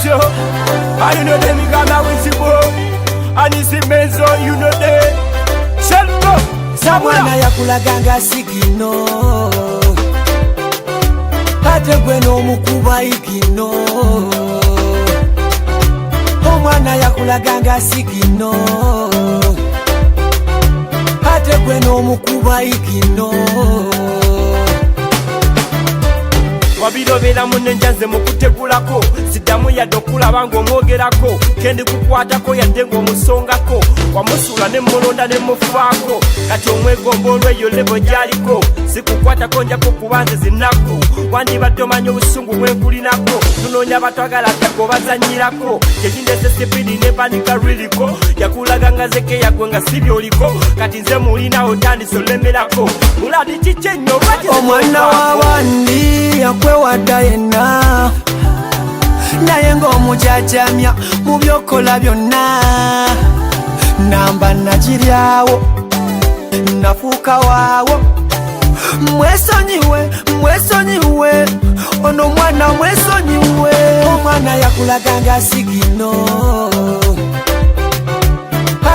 show. And you know them gonna win the ball. And it's the men's on, you know them. Shut up, Sabula. Mwana yakulaganga sigino ate gwe n'omukuba ikino. Omwana yakulaganga sigino ate gwe n'omukuba ikino. Wabirobera munenjanze mukutegulako sidamu yadde okulaba ng'omwogerako kendi kukwatako yadde ng'omusongako wamusula ne mulonda ne mufaako kati omwegomba olw'eyo lebo gyaliko sikukwatako njako kubanze zinaku wandibadde omanya obusungu bwenkulinako tunoonya batwagala tako bazanyirako kyekindese sipidi ne panika riliko yakulaganga zeke yagwe nga si byoliko kati nze mulinawo tandise olemerako muladi kikyenyo omwana w'abandi yakwewadda yenna naye ng'omujajamya mu byokola byonna namba nakiryawo nafuuka waawo. Mwesonyiwe mwesonyiwe ono mwana mwesonyiwe. Omwana yakulaganga sigino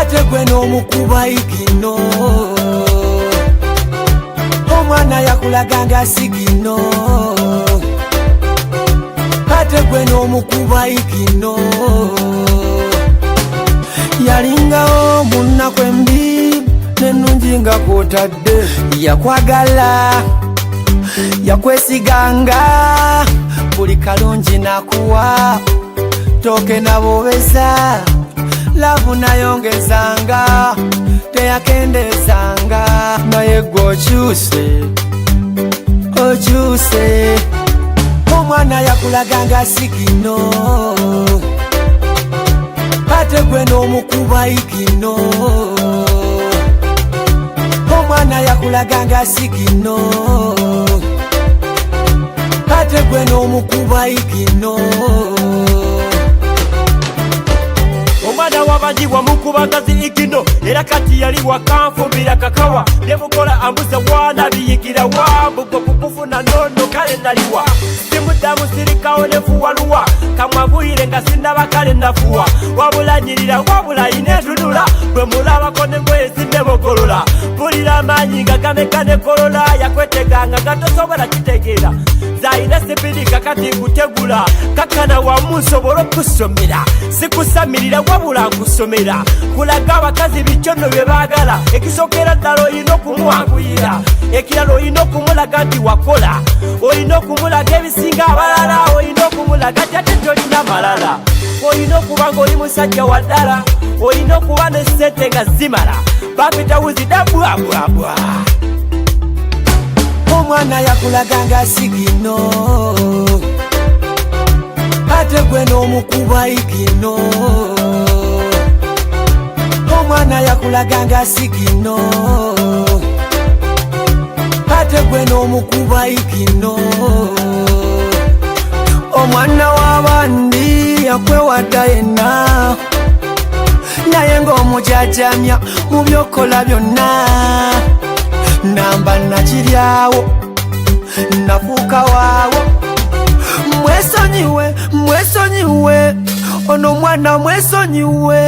ate gwe n'omukuba ikino. Omwana yakulaganga sigino ate gwe n'omukuba ikino. Yalingawo munnaku embi n'ennungi nga kwotadde. Yakwagala yakwesiganga buli kalungi nakuwa toke nabobeza lavu nayongezanga teyakendezanga naye gwe okyuse okyuse. Omwana yakulaganga sigino ate gwe n'omukuba ikino. Omwana yakulaganga sigino ate gwe n'omukuba ikino. Omwana w'abandi wamukubagazi ikino era kati yali wakanfumbira kakawa byemukola ambuze wana biyigira wambugo kukufuna nono kale naliwa simuddamu sirikawo nefuwaluwa kamwabuyire nga sinaba kale nafuwa wabulanyirira wabula inetunula bwe mulabako nengoye zinnebogolola bulira amaanyi nga gameka nekolola yakweteganga gatosobola kitegeera zaina sipidi kakati kutegula kakana wamu nsobola okusomera sikusamirira wabula nkusomera kulaga abakazi bicono bye baagala ekisookera ddala olina okumwanguyira ekirala olina okumulaga nti wakola olina okumulaga ebisinga abalala olina okumulaga nti ate tolina malala olina okuba ng'oli musajja wa ddala olina okuba ne ssente nga zimala bapitawuzida bwabwabwa. Omwana yakulaganga sigino ate gwe n'omukuba ikino. Omwana yakulaganga sigino ate gwe n'omukuba ikino. Omwana w'abandi yakwewadda yenna naye ng'omujajamya mu byokola byonna namba nakiryawo nafuuka waawo. Mwesonyiwe mwesonyiwe ono mwana mwesonyiwe.